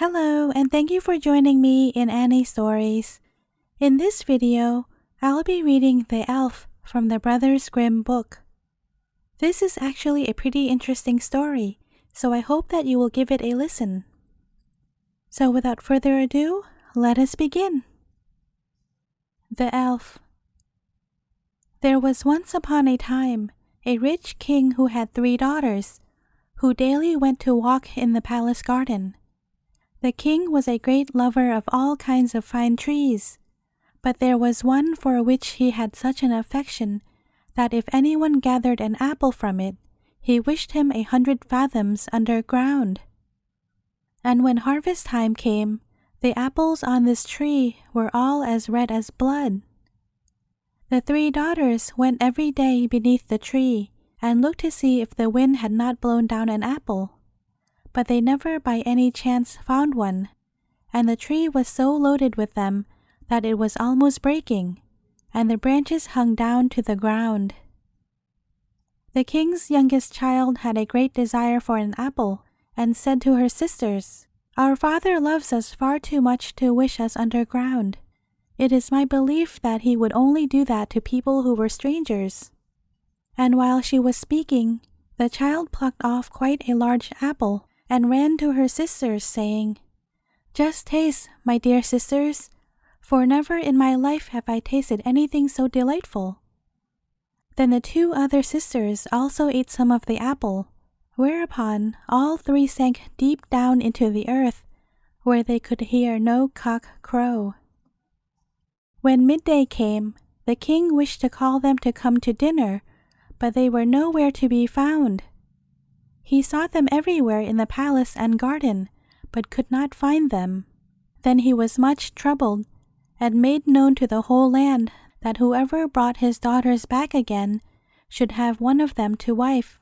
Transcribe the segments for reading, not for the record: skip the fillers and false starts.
Hello, and thank you for joining me in Annie Stories. In this video, I'll be reading The Elf from the Brothers Grimm book. This is actually a pretty interesting story, so I hope that you will give it a listen. So without further ado, let us begin. The Elf. There was once upon a time a rich king who had 3 daughters, who daily went to walk in the palace garden. The king was a great lover of all kinds of fine trees, but there was one for which he had such an affection that if anyone gathered an apple from it, he wished him 100 fathoms underground. And when harvest time came, the apples on this tree were all as red as blood. The 3 daughters went every day beneath the tree and looked to see if the wind had not blown down an apple. But they never by any chance found one, and the tree was so loaded with them that it was almost breaking, and the branches hung down to the ground. The king's youngest child had a great desire for an apple, and said to her sisters, "Our father loves us far too much to wish us underground. It is my belief that he would only do that to people who were strangers." And while she was speaking, the child plucked off quite a large apple, and ran to her sisters, saying, "Just taste, my dear sisters, for never in my life have I tasted anything so delightful." Then the 2 other sisters also ate some of the apple, whereupon all 3 sank deep down into the earth, where they could hear no cock crow. When midday came, the king wished to call them to come to dinner, but they were nowhere to be found. He sought them everywhere in the palace and garden, but could not find them. Then he was much troubled, and made known to the whole land that whoever brought his daughters back again should have one of them to wife.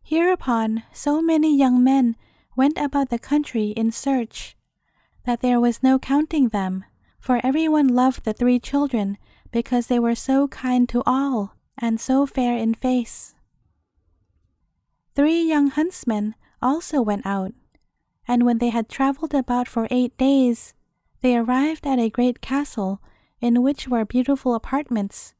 Hereupon so many young men went about the country in search, that there was no counting them, for everyone loved the 3 children because they were so kind to all, and so fair in face. 3 young huntsmen also went out, and when they had traveled about for 8 days, they arrived at a great castle in which were beautiful apartments,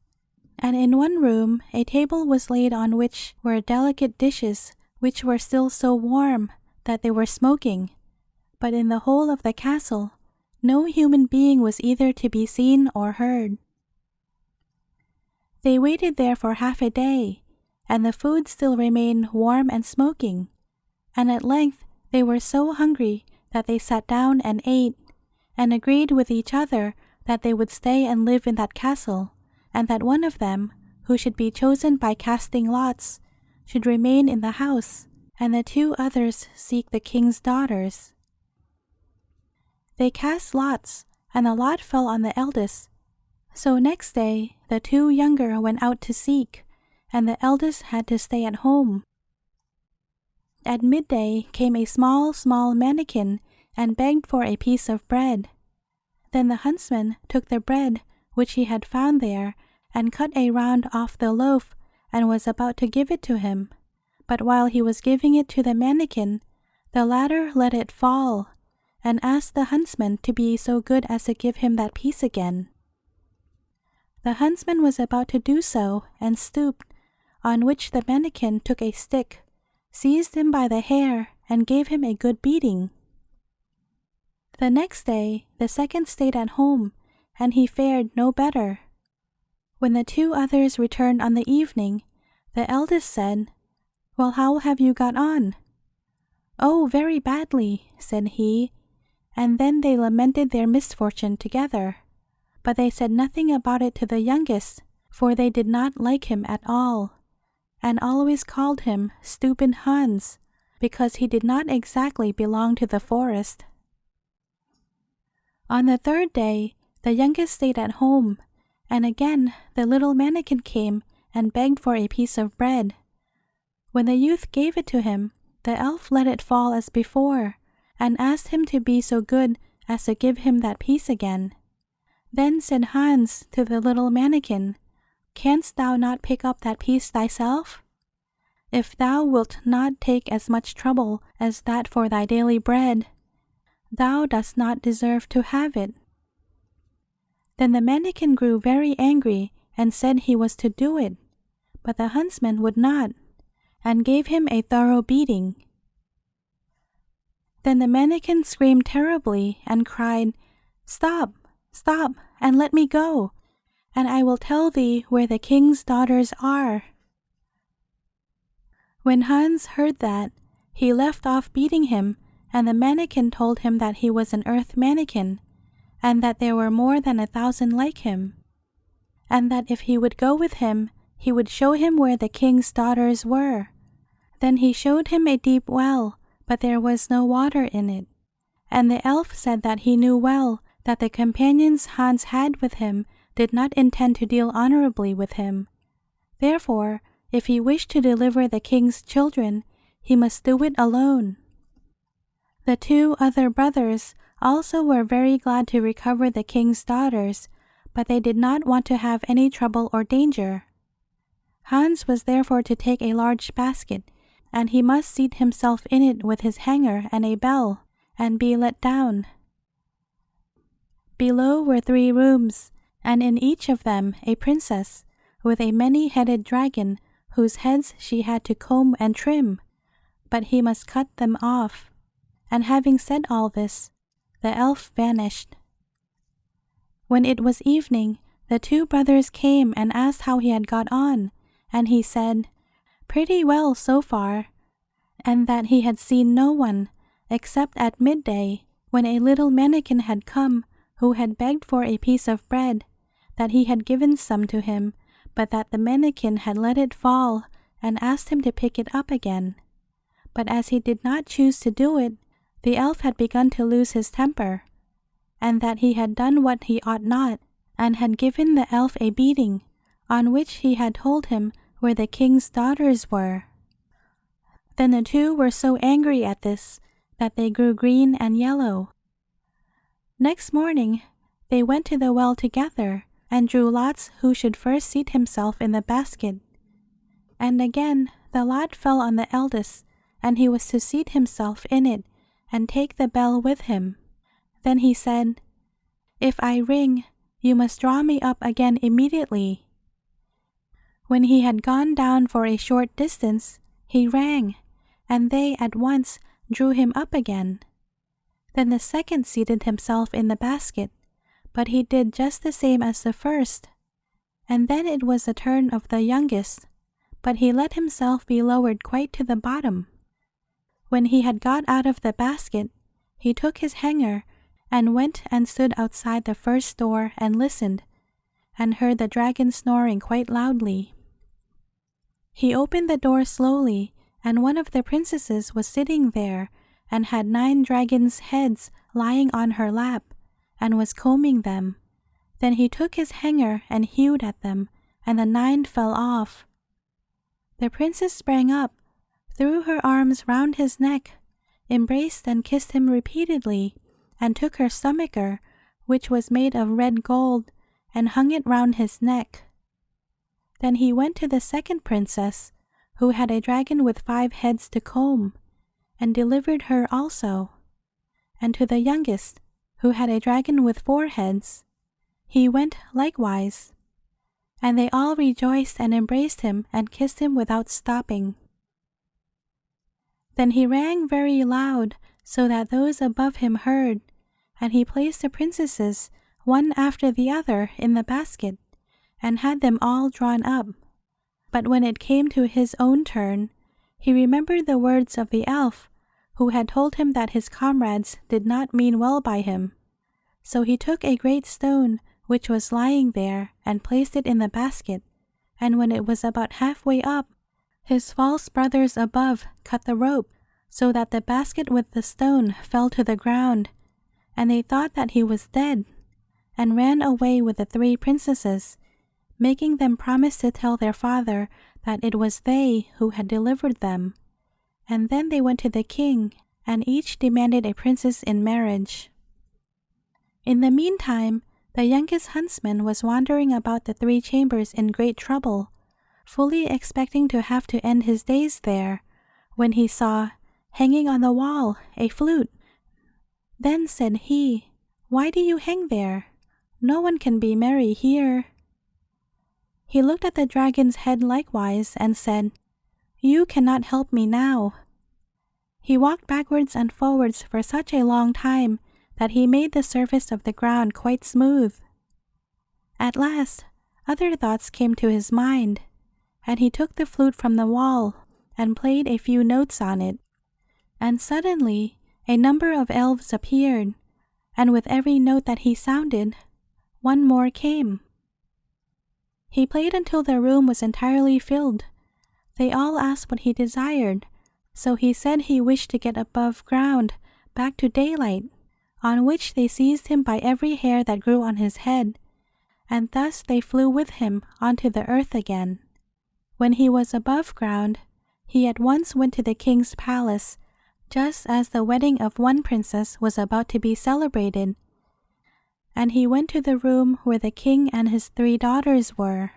and in one room a table was laid on which were delicate dishes which were still so warm that they were smoking, but in the whole of the castle no human being was either to be seen or heard. They waited there for half a day, and the food still remained warm and smoking, and at length they were so hungry that they sat down and ate, and agreed with each other that they would stay and live in that castle, and that one of them, who should be chosen by casting lots, should remain in the house, and the 2 others seek the king's daughters. They cast lots, and the lot fell on the eldest. So next day the 2 younger went out to seek, and the eldest had to stay at home. At midday came a small mannikin and begged for a piece of bread. Then the huntsman took the bread which he had found there and cut a round off the loaf and was about to give it to him, but while he was giving it to the mannikin, the latter let it fall, and asked the huntsman to be so good as to give him that piece again. The huntsman was about to do so and stooped, on which the mannikin took a stick, seized him by the hair, and gave him a good beating. The next day the second stayed at home, and he fared no better. When the 2 others returned on the evening, the eldest said, "Well, how have you got on?" "Oh, very badly," said he, and then they lamented their misfortune together. But they said nothing about it to the youngest, for they did not like him at all, and always called him Stupid Hans, because he did not exactly belong to the forest. On the 3rd day, the youngest stayed at home, and again the little mannikin came and begged for a piece of bread. When the youth gave it to him, the elf let it fall as before, and asked him to be so good as to give him that piece again. Then said Hans to the little mannikin, "Canst thou not pick up that piece thyself? If thou wilt not take as much trouble as that for thy daily bread, thou dost not deserve to have it." Then the mannikin grew very angry and said he was to do it, but the huntsman would not, and gave him a thorough beating. Then the mannikin screamed terribly and cried, "Stop, stop, and let me go, and I will tell thee where the king's daughters are." When Hans heard that, he left off beating him, and the mannikin told him that he was an earth mannikin, and that there were more than 1,000 like him, and that if he would go with him, he would show him where the king's daughters were. Then he showed him a deep well, but there was no water in it. And the elf said that he knew well that the companions Hans had with him did not intend to deal honorably with him. Therefore, if he wished to deliver the king's children, he must do it alone. The 2 other brothers also were very glad to recover the king's daughters, but they did not want to have any trouble or danger. Hans was therefore to take a large basket, and he must seat himself in it with his hanger and a bell, and be let down. Below were 3 rooms, and in each of them a princess, with a many-headed dragon, whose heads she had to comb and trim, but he must cut them off. And having said all this, the elf vanished. When it was evening, the 2 brothers came and asked how he had got on, and he said, "Pretty well so far," and that he had seen no one, except at midday, when a little mannikin had come, who had begged for a piece of bread, that he had given some to him, but that the mannikin had let it fall, and asked him to pick it up again. But as he did not choose to do it, the elf had begun to lose his temper, and that he had done what he ought not, and had given the elf a beating, on which he had told him where the king's daughters were. Then the 2 were so angry at this that they grew green and yellow. Next morning they went to the well together, and drew lots who should first seat himself in the basket. And again the lot fell on the eldest, and he was to seat himself in it, and take the bell with him. Then he said, "If I ring, you must draw me up again immediately." When he had gone down for a short distance, he rang, and they at once drew him up again. Then the second seated himself in the basket, but he did just the same as the first. And then it was the turn of the youngest, but he let himself be lowered quite to the bottom. When he had got out of the basket, he took his hanger and went and stood outside the first door and listened, and heard the dragon snoring quite loudly. He opened the door slowly, and one of the princesses was sitting there, and had 9 dragons' heads lying on her lap, and was combing them. Then he took his hanger and hewed at them, and the 9 fell off. The princess sprang up, threw her arms round his neck, embraced and kissed him repeatedly, and took her stomacher, which was made of red gold, and hung it round his neck. Then he went to the second princess, who had a dragon with 5 heads to comb, and delivered her also. And to the youngest, who had a dragon with 4 heads, he went likewise. And they all rejoiced and embraced him and kissed him without stopping. Then he rang very loud, so that those above him heard, and he placed the princesses one after the other in the basket, and had them all drawn up. But when it came to his own turn, he remembered the words of the elf, who had told him that his comrades did not mean well by him. So he took a great stone which was lying there, and placed it in the basket, and when it was about halfway up, his false brothers above cut the rope, so that the basket with the stone fell to the ground, and they thought that he was dead, and ran away with the 3 princesses, making them promise to tell their father that it was they who had delivered them. And then they went to the king, and each demanded a princess in marriage. In the meantime, the youngest huntsman was wandering about the 3 chambers in great trouble, fully expecting to have to end his days there, when he saw, hanging on the wall, a flute. Then said he, "Why do you hang there? No one can be merry here." He looked at the dragon's head likewise and said, "You cannot help me now." He walked backwards and forwards for such a long time that he made the surface of the ground quite smooth. At last, other thoughts came to his mind, and he took the flute from the wall and played a few notes on it. And suddenly, a number of elves appeared, and with every note that he sounded, one more came. He played until the room was entirely filled. They all asked what he desired, so he said he wished to get above ground, back to daylight, on which they seized him by every hair that grew on his head, and thus they flew with him onto the earth again. When he was above ground, he at once went to the king's palace, just as the wedding of one princess was about to be celebrated, and he went to the room where the king and his 3 daughters were.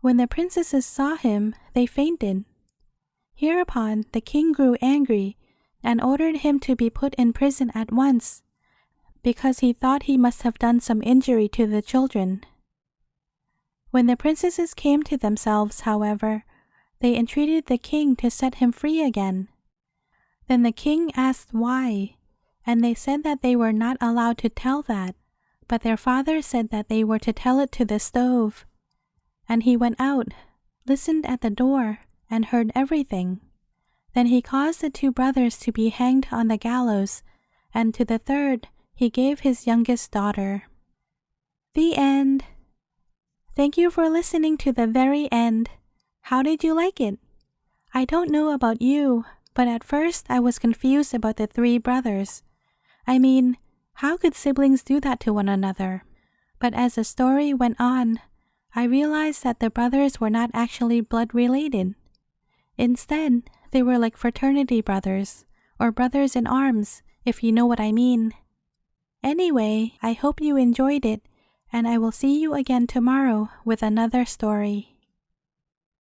When the princesses saw him, they fainted. Hereupon the king grew angry and ordered him to be put in prison at once, because he thought he must have done some injury to the children. When the princesses came to themselves, however, they entreated the king to set him free again. Then the king asked why, and they said that they were not allowed to tell that, but their father said that they were to tell it to the stove. And he went out, listened at the door, and heard everything. Then he caused the 2 brothers to be hanged on the gallows, and to the 3rd he gave his youngest daughter. The end. Thank you for listening to the very end. How did you like it? I don't know about you, but at first I was confused about the 3 brothers. I mean, how could siblings do that to one another? But as the story went on, I realized that the brothers were not actually blood related. Instead, they were like fraternity brothers, or brothers in arms, if you know what I mean. Anyway, I hope you enjoyed it, and I will see you again tomorrow with another story.